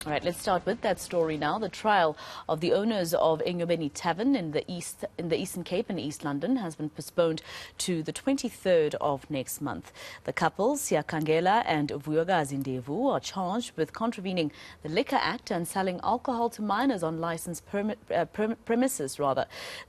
All right, let's start with that story now. The trial of the owners of Enyobeni tavern in the Eastern Cape in East London has been postponed to the 23rd of next month. The couples, Siyakangela and Vuyokazi Ndevu, are charged with contravening the Liquor Act and selling alcohol to minors on licensed premises.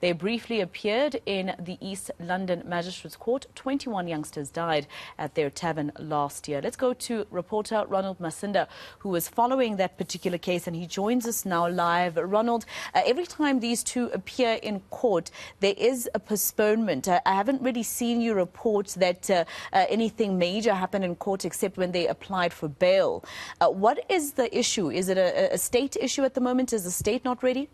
They briefly appeared in the East London Magistrates Court. 21 youngsters died at their tavern last year. Let's go to reporter Ronald Masinda, who was following that particular case, and he joins us now live. Ronald, every time these two appear in court, there is a postponement. I haven't really seen you report that anything major happened in court except when they applied for bail. What is the issue? Is it a state issue at the moment? Is the state not ready?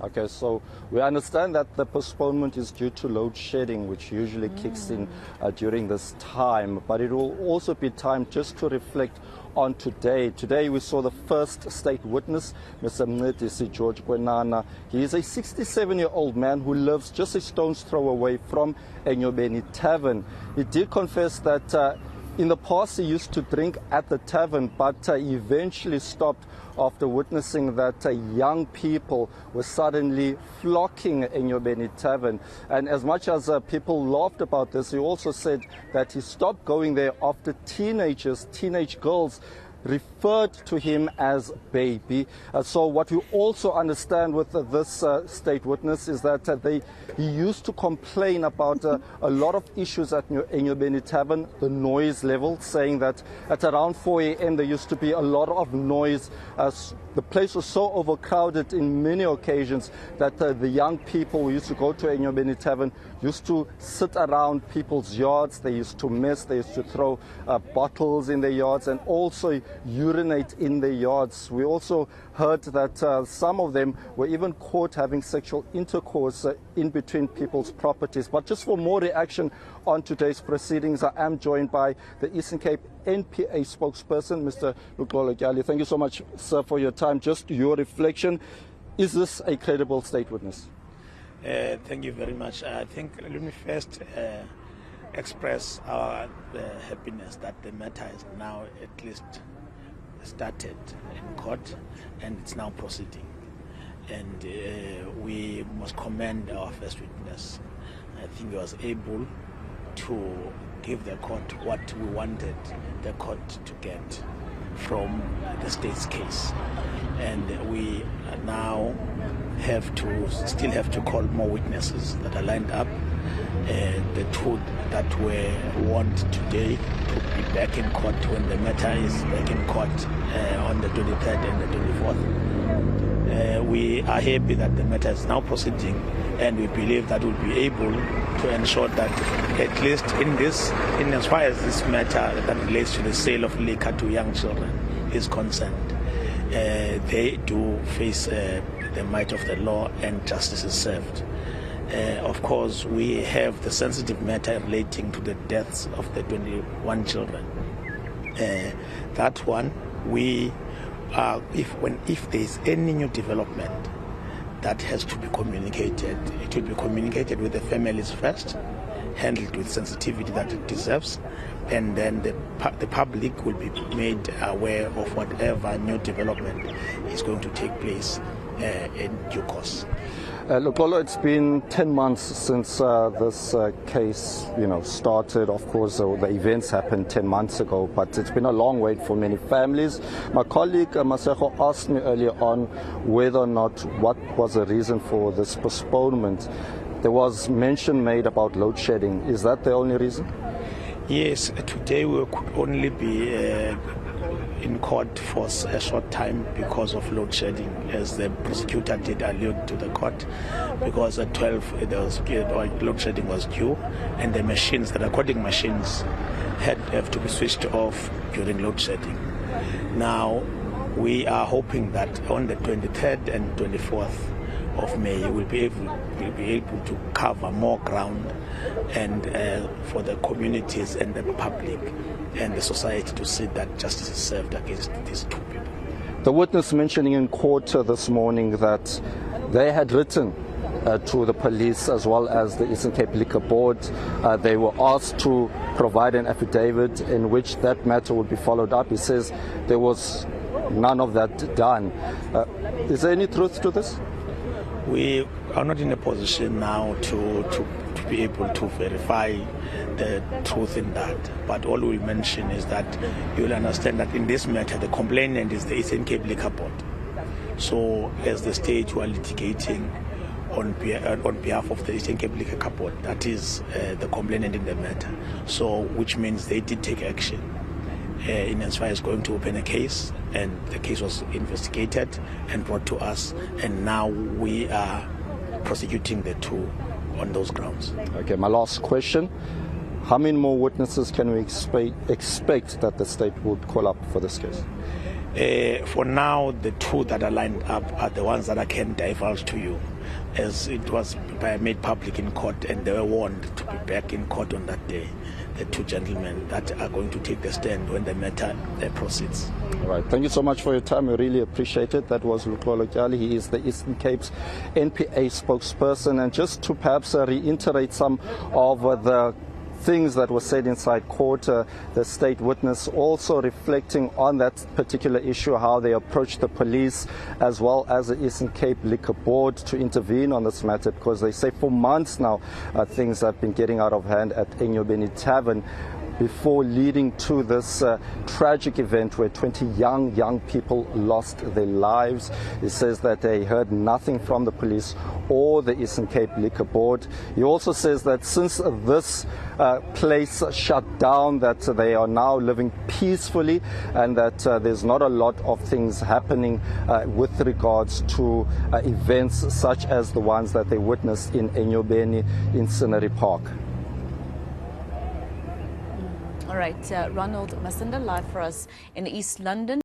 Okay, so we understand that the postponement is due to load shedding, which usually kicks in during this time, but it will also be time just to reflect on today. Today we saw the first state witness, Mr. Mncedisi George Kwenana. He is a 67-year-old man who lives just a stone's throw away from Enyobeni tavern. He did confess that in the past he used to drink at the tavern, but he eventually stopped after witnessing that young people were suddenly flocking Enyobeni tavern. And as much as people laughed about this, he also said that he stopped going there after teenage girls referred to him as baby. So what we also understand with this state witness is that he used to complain about a lot of issues at Enyobeni tavern, the noise level, saying that at around 4 a.m. there used to be a lot of noise. The place was so overcrowded in many occasions that the young people who used to go to Enyobeni tavern used to sit around people's yards. They used to mess, they used to throw bottles in their yards and also urinate in their yards. We also heard that some of them were even caught having sexual intercourse in between people's properties. But just for more reaction on today's proceedings, I am joined by the Eastern Cape NPA spokesperson, Mr. Luxolo. Thank you so much, sir, for your time. Just your reflection. Is this a credible state witness? Thank you very much. I think let me first express our happiness that the matter is now at least started in court and it's now proceeding. And we must commend our first witness. I think he was able to give the court what we wanted the court to get from the state's case. And we now still have to call more witnesses that are lined up. The two that were warned today to be back in court when the matter is back in court on the 23rd and the 24th. We are happy that the matter is now proceeding, and we believe that we'll be able to ensure that at least in as far as this matter that relates to the sale of liquor to young children is concerned, they do face the might of the law and justice is served. Of course, we have the sensitive matter relating to the deaths of the 21 children. That one, if there is any new development that has to be communicated, it will be communicated with the families first, handled with sensitivity that it deserves, and then the public will be made aware of whatever new development is going to take place in due course. Luxolo, it's been 10 months since this case, started. Of course, the events happened 10 months ago, but it's been a long wait for many families. My colleague Masego asked me earlier on whether or not what was the reason for this postponement. There was mention made about load shedding. Is that the only reason? Yes, today we could only be in court for a short time because of load shedding, as the prosecutor did allude to the court, because at 12 load shedding was due, and the recording machines have to be switched off during load shedding. Now we are hoping that on the 23rd and 24th of May we'll be able to cover more ground and for the communities and the public and the society to see that justice is served against these two people. The witness mentioning in court this morning that they had written to the police as well as the Eastern Cape Liquor Board. They were asked to provide an affidavit in which that matter would be followed up. He says there was none of that done. Is there any truth to this? We are not in a position now to be able to verify the truth in that. But all we'll mention is that you'll understand that in this matter, the complainant is the Eastern Cape Liquor Board. So as the state, we are litigating on behalf of the Eastern Cape Liquor Board. That is the complainant in the matter. So which means they did take action. In as far as going to open a case, and the case was investigated and brought to us, and now we are prosecuting the two on those grounds. Okay, my last question. How many more witnesses can we expect that the state would call up for this case? For now, the two that are lined up are the ones that I can divulge to you, as it was made public in court and they were warned to be back in court on that day. The two gentlemen that are going to take the stand when the matter proceeds. All right. Thank you so much for your time. We really appreciate it. That was Luxolo Kyali. He is the Eastern Cape's NPA spokesperson. And just to perhaps reiterate some of the things that were said inside court, the state witness also reflecting on that particular issue, how they approached the police as well as the Eastern Cape Liquor Board to intervene on this matter, because they say for months now things have been getting out of hand at Enyobeni Tavern, before leading to this tragic event where 20 young people lost their lives. He says that they heard nothing from the police or the Eastern Cape Liquor Board. He also says that since this place shut down, that they are now living peacefully and that there's not a lot of things happening with regards to events such as the ones that they witnessed in Enyobeni in Scenery Park. All right, Ronald Masinda live for us in East London.